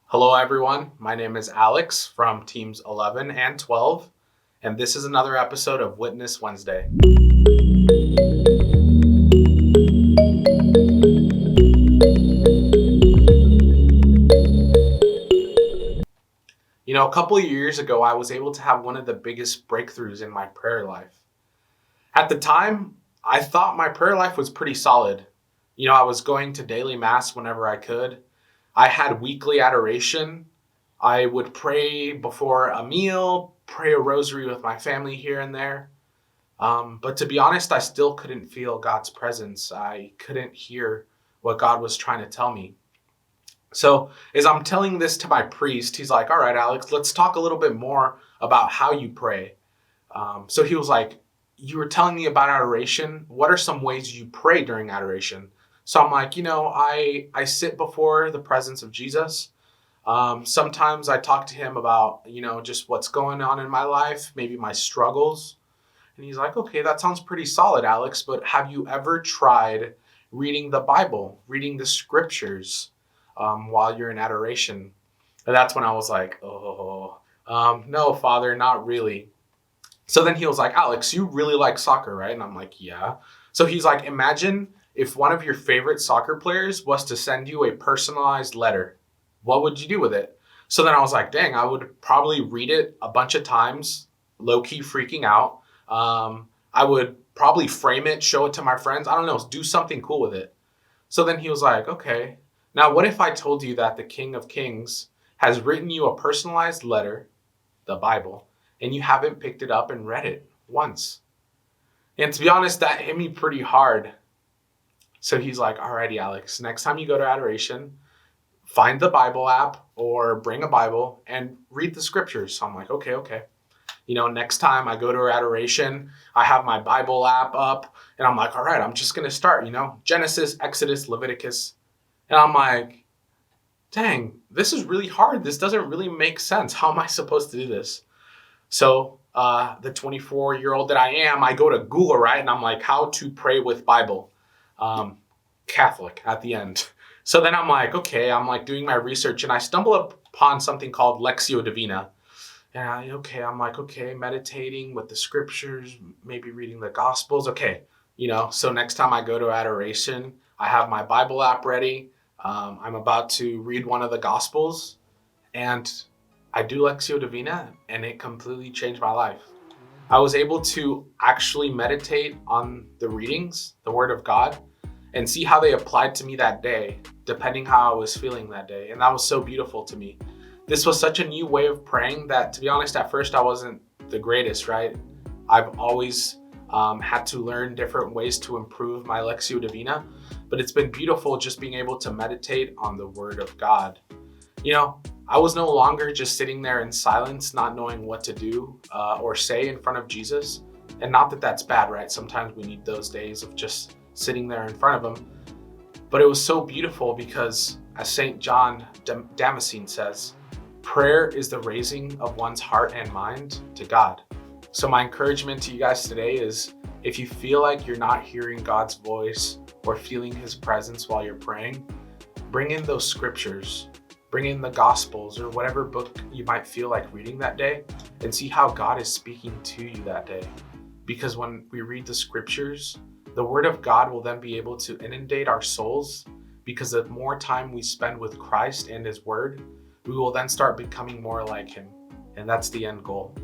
Hello, everyone. My name is Alex from Teams 11 and 12, and this is another episode of Witness Wednesday. A couple of years ago, I was able to have one of the biggest breakthroughs in my prayer life. At the time, I thought my prayer life was pretty solid. I was going to daily mass whenever I could. I had weekly adoration. I would pray before a meal, pray a rosary with my family here and there. But to be honest, I still couldn't feel God's presence. I couldn't hear what God was trying to tell me. So as I'm telling this to my priest, he's like, all right, Alex, let's talk a little bit more about how you pray. So he was like, you were telling me about adoration. What are some ways you pray during adoration? So I'm like, I sit before the presence of Jesus. Sometimes I talk to him about, just what's going on in my life, maybe my struggles. And he's like, okay, that sounds pretty solid, Alex, but have you ever tried reading the Bible, reading the scriptures while you're in adoration? And that's when I was like, no, Father, not really. So then he was like, Alex, you really like soccer, right? And I'm like, yeah. So he's like, imagine if one of your favorite soccer players was to send you a personalized letter. What would you do with it? So then I was like, dang, I would probably read it a bunch of times, low-key freaking out. I would probably frame it, show it to my friends. I don't know, do something cool with it. So then he was like, okay, now what if I told you that the King of Kings has written you a personalized letter, the Bible, and you haven't picked it up and read it once? And to be honest, that hit me pretty hard. So he's like, alrighty, Alex, next time you go to adoration, find the Bible app or bring a Bible and read the scriptures. So I'm like, okay. Next time I go to adoration, I have my Bible app up and I'm like, all right, I'm just going to start, Genesis, Exodus, Leviticus. And I'm like, dang, this is really hard. This doesn't really make sense. How am I supposed to do this? So the 24-year-old that I am, I go to Google, right? And I'm like, how to pray with Bible, Catholic at the end. So then I'm like, okay, I'm like doing my research and I stumble upon something called Lectio Divina. And I'm like, okay, meditating with the scriptures, maybe reading the gospels. Okay, so next time I go to adoration, I have my Bible app ready. I'm about to read one of the gospels and I do Lectio Divina and it completely changed my life. I was able to actually meditate on the readings, the Word of God, and see how they applied to me that day, depending how I was feeling that day. And that was so beautiful to me. This was such a new way of praying that, to be honest, at first I wasn't the greatest, right? I've always had to learn different ways to improve my Lectio Divina, but it's been beautiful just being able to meditate on the Word of God. I was no longer just sitting there in silence, not knowing what to do or say in front of Jesus. And not that that's bad, right? Sometimes we need those days of just sitting there in front of him. But it was so beautiful because, as St. John Damascene says, prayer is the raising of one's heart and mind to God. So my encouragement to you guys today is, if you feel like you're not hearing God's voice or feeling his presence while you're praying, bring in those scriptures, bring in the gospels or whatever book you might feel like reading that day and see how God is speaking to you that day. Because when we read the scriptures, the Word of God will then be able to inundate our souls, because the more time we spend with Christ and his Word, we will then start becoming more like him. And that's the end goal.